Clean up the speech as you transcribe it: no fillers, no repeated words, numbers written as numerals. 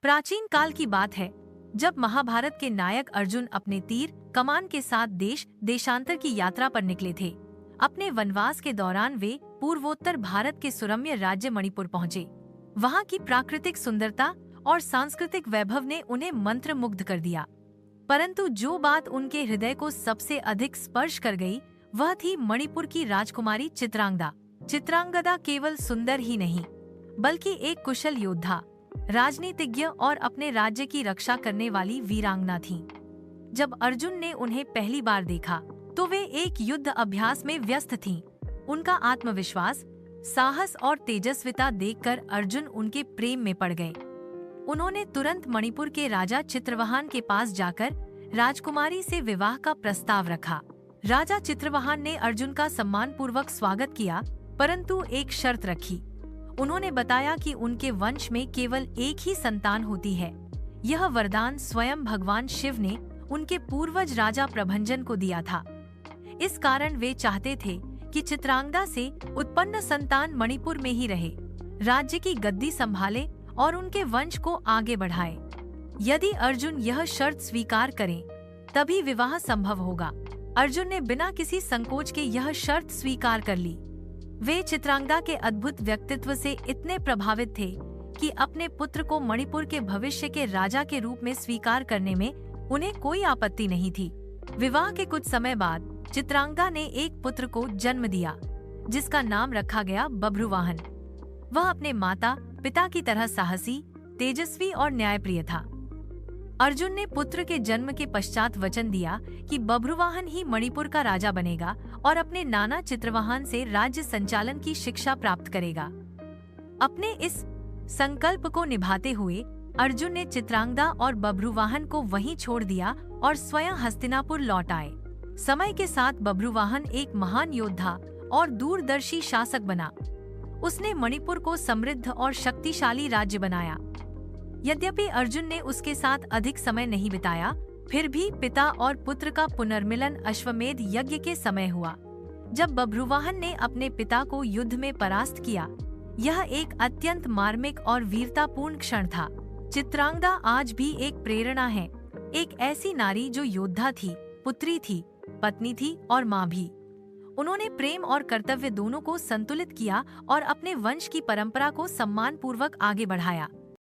प्राचीन काल की बात है, जब महाभारत के नायक अर्जुन अपने तीर कमान के साथ देश देशांतर की यात्रा पर निकले थे। अपने वनवास के दौरान वे पूर्वोत्तर भारत के सुरम्य राज्य मणिपुर पहुँचे। वहाँ की प्राकृतिक सुंदरता और सांस्कृतिक वैभव ने उन्हें मंत्रमुग्ध कर दिया। परंतु जो बात उनके हृदय को सबसे अधिक स्पर्श कर गई, वह थी मणिपुर की राजकुमारी चित्रांगदा। चित्रांगदा केवल सुंदर ही नहीं, बल्कि एक कुशल योद्धा, राजनीतिज्ञ और अपने राज्य की रक्षा करने वाली वीरांगना थीं। जब अर्जुन ने उन्हें पहली बार देखा, तो वे एक युद्ध अभ्यास में व्यस्त थीं। उनका आत्मविश्वास, साहस और तेजस्विता देखकर अर्जुन उनके प्रेम में पड़ गए। उन्होंने तुरंत मणिपुर के राजा चित्रवहान के पास जाकर राजकुमारी से विवाह का प्रस्ताव रखा। राजा चित्रवहान ने अर्जुन का सम्मानपूर्वक स्वागत किया, परंतु एक शर्त रखी। उन्होंने बताया कि उनके वंश में केवल एक ही संतान होती है। यह वरदान स्वयं भगवान शिव ने उनके पूर्वज राजा प्रभंजन को दिया था। इस कारण वे चाहते थे कि चित्रांगदा से उत्पन्न संतान मणिपुर में ही रहे, राज्य की गद्दी संभाले और उनके वंश को आगे बढ़ाए। यदि अर्जुन यह शर्त स्वीकार करें, तभी विवाह संभव होगा। अर्जुन ने बिना किसी संकोच के यह शर्त स्वीकार कर ली। वे चित्रांगदा के अद्भुत व्यक्तित्व से इतने प्रभावित थे कि अपने पुत्र को मणिपुर के भविष्य के राजा के रूप में स्वीकार करने में उन्हें कोई आपत्ति नहीं थी। विवाह के कुछ समय बाद चित्रांगदा ने एक पुत्र को जन्म दिया, जिसका नाम रखा गया बभ्रुवाहन। वह अपने माता पिता की तरह साहसी, तेजस्वी और न्यायप्रिय था। अर्जुन ने पुत्र के जन्म के पश्चात वचन दिया कि बभ्रुवाहन ही मणिपुर का राजा बनेगा और अपने नाना चित्रवाहन से राज्य संचालन की शिक्षा प्राप्त करेगा। अपने इस संकल्प को निभाते हुए अर्जुन ने चित्रांगदा और बभ्रुवाहन को वहीं छोड़ दिया और स्वयं हस्तिनापुर लौट आए। समय के साथ बभ्रुवाहन एक महान योद्धा और दूरदर्शी शासक बना। उसने मणिपुर को समृद्ध और शक्तिशाली राज्य बनाया। यद्यपि अर्जुन ने उसके साथ अधिक समय नहीं बिताया, फिर भी पिता और पुत्र का पुनर्मिलन अश्वमेध यज्ञ के समय हुआ, जब बभ्रुवाहन ने अपने पिता को युद्ध में परास्त किया। यह एक अत्यंत मार्मिक और वीरतापूर्ण क्षण था। चित्रांगदा आज भी एक प्रेरणा है, एक ऐसी नारी जो योद्धा थी, पुत्री थी, पत्नी थी और माँ भी। उन्होंने प्रेम और कर्तव्य दोनों को संतुलित किया और अपने वंश की परंपरा को सम्मानपूर्वक आगे बढ़ाया।